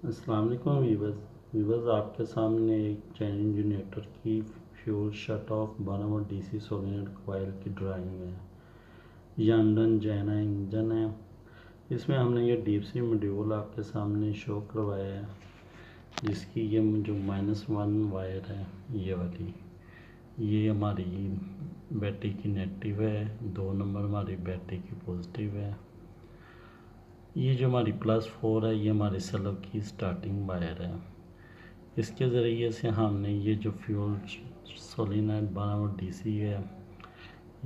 अस्सलाम वालेकुम वीवर्स आपके सामने एक चैन जनरेटर की fuel shut off 12 DC solenoid coil की ड्राइंग है। यह अंडन जैना इंजन है। इसमें हमने ये डीप सी मॉड्यूल आपके सामने शो करवाया है, जिसकी ये जो -1 वायर है, ये वाली, ये हमारी बैटरी की नेगेटिव है। 2 नंबर हमारी बैटरी की पॉजिटिव है। ये जो हमारी +4 है, ये हमारी सलब की स्टार्टिंग वायर है। इसके ज़रिए से हमने ये जो फ्यूल सोलेनोइड 12 डीसी है,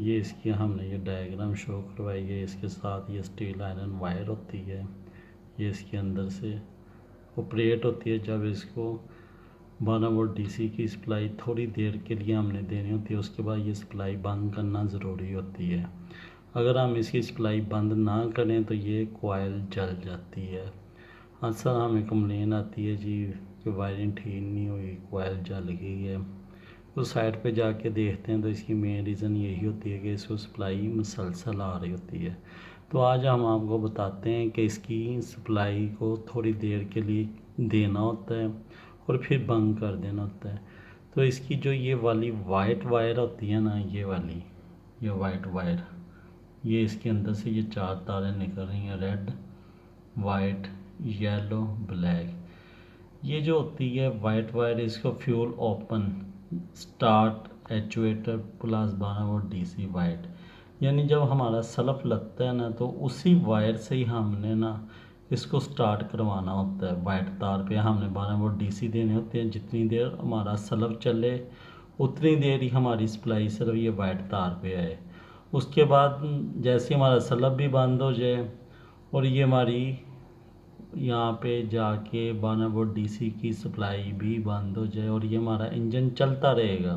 ये इसकी हमने ये डायग्राम शो करवाई है। इसके साथ ये स्टील आयरन वायर होती है, ये इसके अंदर से ऑपरेट होती है। जब इसको 12 वोल्ट डीसी की सप्लाई थोड़ी देर के लिए हमने देनी होती है, उसके बाद ये सप्लाई बंद करना ज़रूरी होती है। अगर हम इसकी सप्लाई बंद ना करें तो ये कॉइल जल जाती है। अक्सर हमें कंप्लेन आती है जी कि वायरिंग ठीक नहीं हुई, कॉइल जल गई है। उस साइड पे जाके देखते हैं तो इसकी मेन रीज़न यही होती है कि इसको सप्लाई मुसलसल आ रही होती है। तो आज हम आपको बताते हैं कि इसकी सप्लाई को थोड़ी देर के लिए देना होता है और फिर बंद कर देना होता है। तो इसकी जो ये वाली वाइट वायर होती है ना, ये वाली, ये वाइट वायर, ये इसके अंदर से ये 4 तारें निकल रही हैं, रेड, वाइट, येलो, ब्लैक। ये जो होती है वाइट वायर, इसको fuel open start actuator +12 volt DC white, यानी जब हमारा सल्फ लगता है ना, तो उसी वायर से ही हमने ना इसको स्टार्ट करवाना होता है। वाइट तार पे हमने 12 वोल्ट डीसी देने होते हैं। जितनी देर हमारा सल्फ चले उतनी देर ही हमारी सप्लाई सिर्फ ये वाइट तार पे आए। उसके बाद जैसे हमारा सल्फ भी बंद हो जाए और ये हमारी यहाँ पे जाके 12 वोल्ट डीसी की सप्लाई भी बंद हो जाए और ये हमारा इंजन चलता रहेगा,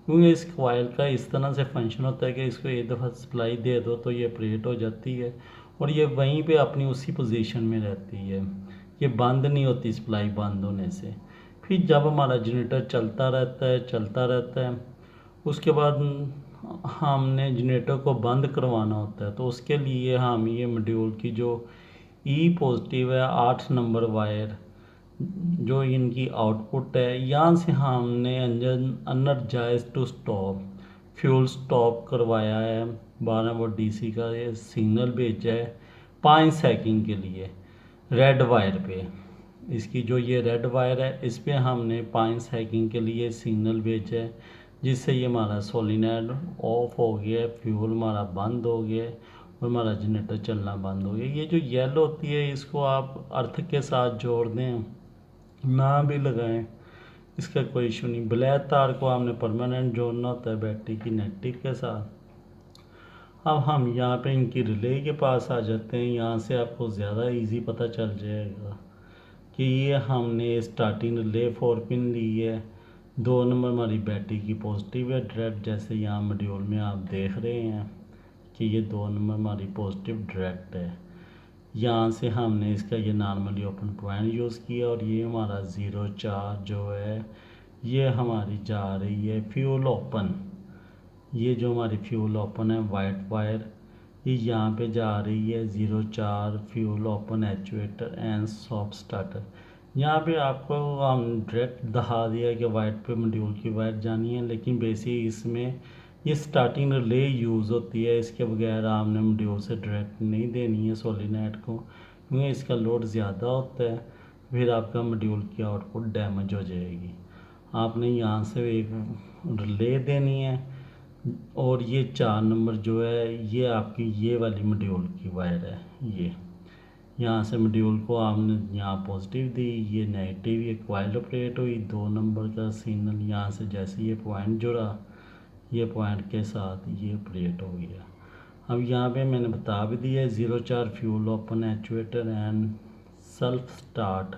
क्योंकि इस कॉइल का इस तरह से फंक्शन होता है कि इसको एक दफ़ा सप्लाई दे दो तो ये ऑपरेट हो जाती है और ये वहीं पे अपनी उसी पोजीशन में रहती है। ये बंद नहीं होती सप्लाई बंद होने से। फिर जब हमारा जनरेटर चलता रहता है, उसके बाद हमने जनरेटर को बंद करवाना होता है। तो उसके लिए हम ये मॉड्यूल की जो ई पॉजिटिव है 8 नंबर वायर, जो इनकी आउटपुट है, यहाँ से हमने engine energise to stop fuel stop करवाया है। 12 वोल्ट डीसी का ये सिग्नल भेजा है 5 सेकंड के लिए रेड वायर पे। इसकी जो ये रेड वायर है, इस पे हमने 5 सेकंड के लिए सिग्नल भेजा है, जिससे ये हमारा सोलेनोइड ऑफ हो गया, फ्यूल हमारा बंद हो गया और हमारा जनरेटर चलना बंद हो गया। ये जो येलो होती है, इसको आप अर्थ के साथ जोड़ दें, ना भी लगाएं, इसका कोई इशू नहीं। ब्लैक तार को हमने परमानेंट जोड़ना होता है बैटरी की नेगेटिव के साथ। अब हम यहाँ पे इनकी रिले के पास आ जाते हैं। यहाँ से आपको ज़्यादा इजी पता चल जाएगा कि ये हमने स्टार्टिंग रिले 4 पिन ली है। 2 नंबर हमारी बैटरी की पॉजिटिव है डायरेक्ट, जैसे यहाँ मॉड्यूल में आप देख रहे हैं कि ये 2 नंबर हमारी पॉजिटिव डायरेक्ट है। यहाँ से हमने इसका ये नॉर्मली ओपन पॉइंट यूज़ किया और ये हमारा 0 4 जो है, ये हमारी जा रही है फ्यूल ओपन। ये जो हमारी फ्यूल ओपन है वाइट वायर, ये यहाँ पे जा रही है 0 4 fuel open actuator and soft starter. यहाँ पे आपको हम डायरेक्ट दिखा दिया कि वाइट पे मॉड्यूल की वायर जानी है, लेकिन बेसिक इसमें ये स्टार्टिंग रिले यूज़ होती है। इसके बगैर आपने मॉड्यूल से डायरेक्ट नहीं देनी है सोलेनोइड को, क्योंकि इसका लोड ज़्यादा होता है, फिर आपका मॉड्यूल की आउटपुट डैमेज हो जाएगी। आपने यहाँ से एक रिले देनी है और ये 4 नंबर जो है, ये आपकी ये वाली मॉड्यूल की वायर है। ये यहाँ से मॉड्यूल को आपने यहाँ पॉजिटिव दी, ये नेगेटिव, ये कॉइल ऑपरेट हुई। 2 नंबर का सिग्नल यहाँ से जैसे ये पॉइंट जुड़ा, ये पॉइंट के साथ ये ऑपरेट हो गया। अब यहाँ पे मैंने बता भी दिया है 0 4 fuel open actuator and self start,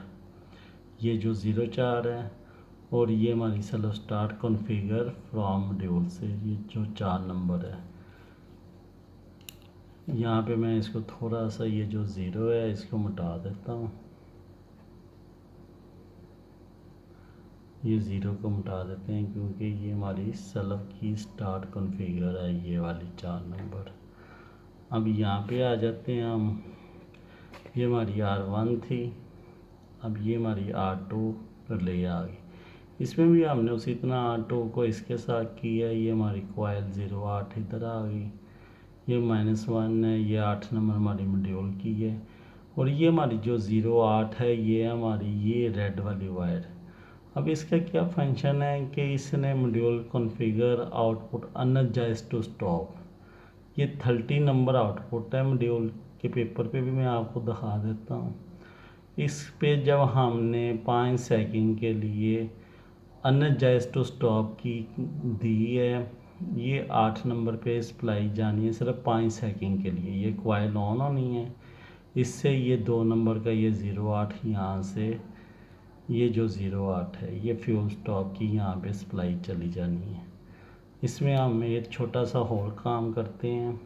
ये जो 0 4 है, और ये हमारी self start configure from module से, ये जो 4 नंबर है। यहाँ पे मैं इसको थोड़ा सा, ये जो 0 है इसको मिटा देता हूँ, ये 0 को मिटा देते हैं, क्योंकि ये हमारी सेल्फ की स्टार्ट कॉन्फ़िगर है, ये वाली 4 नंबर। अब यहाँ पे आ जाते हैं हम। ये हमारी R1 थी, अब ये हमारी R2 रिले आ गई। इसमें भी हमने उसी तरह R2 को इसके साथ किया है। ये हमारी कोयल 08 इधर आ गई, ये -1 है, ये 8 नंबर हमारी मॉड्यूल की है। और ये हमारी जो 08 है ये हमारी ये रेड वाली वायर। अब इसका क्या फंक्शन है कि इसने module configure output unadjust to stop. ये 30 नंबर आउटपुट है मॉड्यूल के पेपर पे भी मैं आपको दिखा देता हूँ। इस पे जब हमने 5 सेकंड के लिए अनएडजस्ट टू स्टॉप की दी है, ये 8 नंबर पे सप्लाई जानी है सिर्फ 5 सेकंड के लिए। ये कॉइल ऑन होनी है, इससे ये 2 नंबर का ये 08 यहाँ से ये जो 08 है ये फ्यूल स्टॉप की यहाँ पे सप्लाई चली जानी है। इसमें हम एक छोटा सा और काम करते हैं।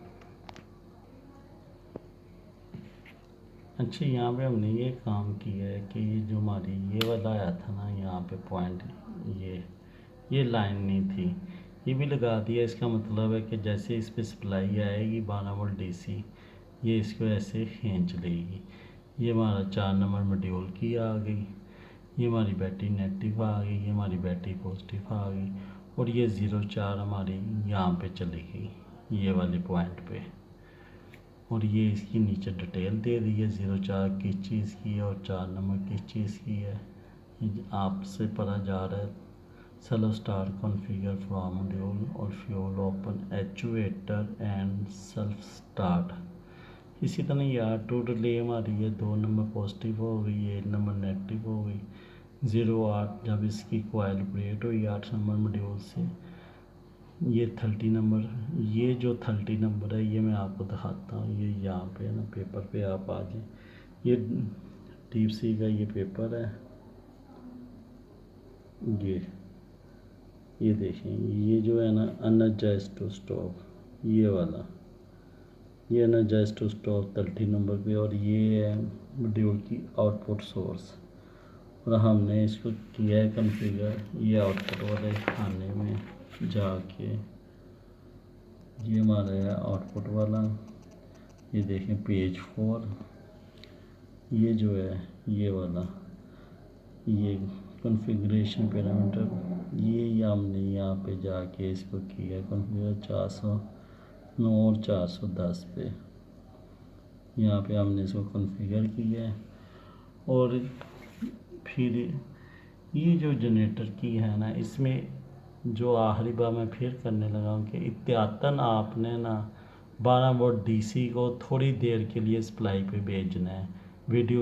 अच्छा, यहाँ पे हमने ये काम किया है कि ये जो हमारी ये वाला आया था ना यहाँ पे पॉइंट, ये लाइन नहीं थी, ये भी लगा दिया। इसका मतलब है कि जैसे इस पे सप्लाई आएगी 12 वोल्ट DC, ये इसको ऐसे खींच लेगी। ये हमारा 4 नंबर मॉड्यूल की आ गई, ये हमारी बैटरी नेगेटिव आ गई, ये हमारी बैटरी पॉजिटिव आ गई, और ये 04 हमारी यहाँ पे चली गई ये वाले पॉइंट पे। और ये इसकी नीचे डिटेल दे दी है 04 किस चीज़ की है और 4 नंबर किस चीज़ की है। आपसे पता जा रहा है self start configure from module और fuel open actuator and self start. इसी तरह ये R2 रिले हमारी है 2 नंबर पॉजिटिव हो गई, 1 नंबर नेगेटिव हो गई। 08 जब इसकी कॉइल ब्रेक हुई 8 नंबर मॉड्यूल से, ये 30 नंबर, ये जो 30 नंबर है ये मैं आपको दिखाता हूँ। ये यहाँ पे है ना, पेपर पे आप आ जाए। ये डीप सी का ये पेपर है, ये देखें, ये जो है ना अनएडजस्ट टू स्टॉप, ये वाला, ये अनएडजस्ट टू स्टॉप 30 नंबर पे, और ये है मॉड्यूल की आउटपुट सोर्स। और हमने इसको किया है कॉन्फ़िगर, ये आउटपुट वाले खाने में जाके, ये हमारा है आउटपुट वाला। ये देखें पेज 4, ये जो है ये वाला, ये कॉन्फ़िगरेशन पैरामीटर, ये हमने यहाँ पे जाके इसको किया कॉन्फ़िगर 409 और 410 पे। यहाँ पे हमने इसको कॉन्फ़िगर किया है। और फिर ये जो जनरेटर की है ना, इसमें जो आखिरी बार मैं फिर करने लगा हूँ कि एहतियातन आपने ना 12 वोल्ट DC को थोड़ी देर के लिए सप्लाई पे भेजना है। वीडियो